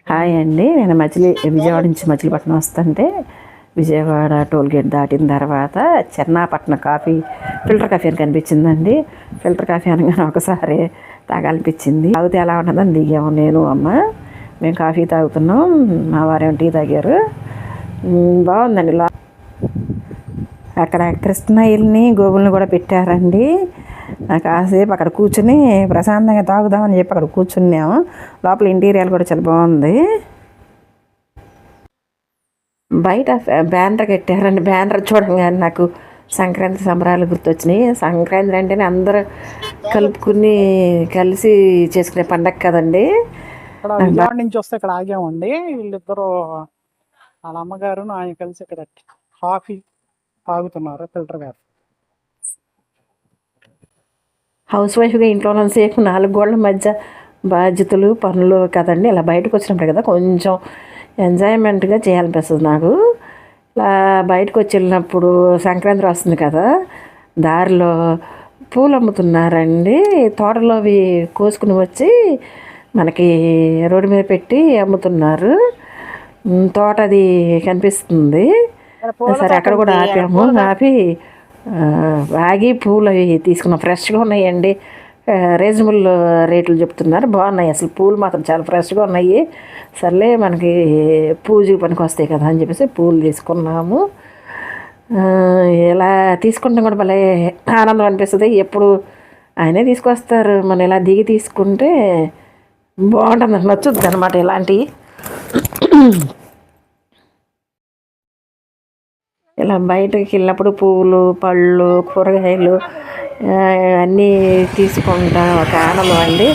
Hi అండి, నేను విజయవాడ నుంచి మచిలీపట్నం వస్తుంటే విజయవాడ టోల్ గేట్ దాటిన తర్వాత చెన్నాపట్నం ఫిల్టర్ కాఫీ అని కనిపించిందండి. ఫిల్టర్ కాఫీ అనగానే ఒకసారి తాగాలనిపించింది. తాగితే ఎలా ఉంటుందని దిగాము నేను అమ్మ. మేము కాఫీ తాగుతున్నాం, మా వారేమో టీ తాగారు. బాగుందండి. అక్కడ కృష్ణయిల్ని గోగుల్ని కూడా పెట్టారండి. కాసేపు అక్కడ కూర్చుని ప్రశాంతంగా తాగుదామని చెప్పి అక్కడ కూర్చున్నాము. లోపల ఇంటీరియర్ కూడా చాలా బాగుంది. బయట బ్యానర్ కట్టారండి. బ్యానర్ చూడంగానే నాకు సంక్రాంతి సంబరాలు గుర్తొచ్చినాయి. సంక్రాంతి అంటేనే అందరూ కలిసి చేసుకునే పండగ కదండి. విజయవాడ నుంచి వస్తే ఇక్కడ ఆగామండి. వీళ్ళిద్దరూ వాళ్ళ అమ్మగారు ఆయన కలిసి ఇక్కడ కాఫీ తాగుతున్నారు, ఫిల్టర్ కాఫీ. హౌస్ వైఫ్గా ఇంట్లో సేపు 4 గోడల మధ్య బాధ్యతలు పనులు కదండి. ఇలా బయటకు వచ్చినప్పుడు కదా కొంచెం ఎంజాయ్మెంట్గా చేయాలనిపిస్తుంది నాకు. ఇలా బయటకు వచ్చి వెళ్ళినప్పుడు సంక్రాంతి వస్తుంది కదా, దారిలో పూలు అమ్ముతున్నారండి. తోటలోవి కోసుకుని వచ్చి మనకి రోడ్డు మీద పెట్టి అమ్ముతున్నారు. తోట అది కనిపిస్తుంది. సరే అక్కడ కూడా ఆపి ఆగి పూలు అవి తీసుకున్నాం. ఫ్రెష్గా ఉన్నాయండి, రీజనబుల్ రేట్లు చెప్తున్నారు. బాగున్నాయి అసలు. పూలు మాత్రం చాలా ఫ్రెష్గా ఉన్నాయి. సర్లే మనకి పూజ పనికి వస్తాయి కదా అని చెప్పేసి పూలు తీసుకున్నాము. ఇలా తీసుకుంటాం కూడా భలే ఆనందం అనిపిస్తుంది. ఎప్పుడు ఆయనే తీసుకొస్తారు, మనం ఇలా దిగి తీసుకుంటే బాగుంటుంది, నచ్చుద్ది అనమాట ఇలాంటివి. ఇలా బయటకు వెళ్ళినప్పుడు పువ్వులు, పళ్ళు, కూరగాయలు అన్నీ తీసుకుంటా ఒక ఆనందం అండి.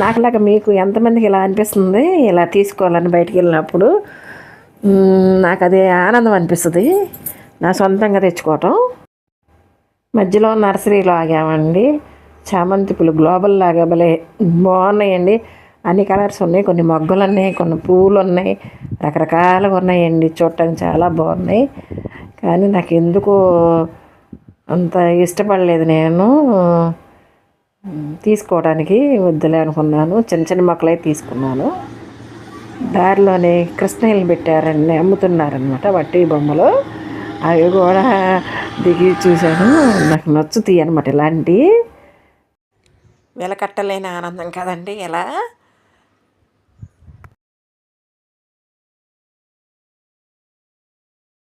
నాకులాగా మీకు ఎంతమందికి ఇలా అనిపిస్తుంది ఇలా తీసుకోవాలని బయటికి వెళ్ళినప్పుడు? నాకు అదే ఆనందం అనిపిస్తుంది, నా సొంతంగా తెచ్చుకోవటం. మధ్యలో నర్సరీలో ఆగామండి. చామంతి పూలు గ్లోబల్ లాగా భలే బాగున్నాయండి. అన్ని కలర్స్ ఉన్నాయి, కొన్ని మొగ్గలు ఉన్నాయి, కొన్ని పువ్వులు ఉన్నాయి, రకరకాలుగా ఉన్నాయండి. చూడటానికి చాలా బాగున్నాయి. కానీ నాకు ఎందుకో అంత ఇష్టపడలేదు నేను తీసుకోవడానికి. వద్దులే అనుకున్నాను. చిన్న చిన్న మొక్కలే తీసుకున్నాను. దారిలోనే కృష్ణయ్యలు పెట్టారండి, అమ్ముతున్నారనమాట వట్టి బొమ్మలు. అవి కూడా దిగి చూశాను. నాకు నచ్చుతాయి అనమాట ఇలాంటివి. వెలకట్టలేని ఆనందం కదండి ఇలా.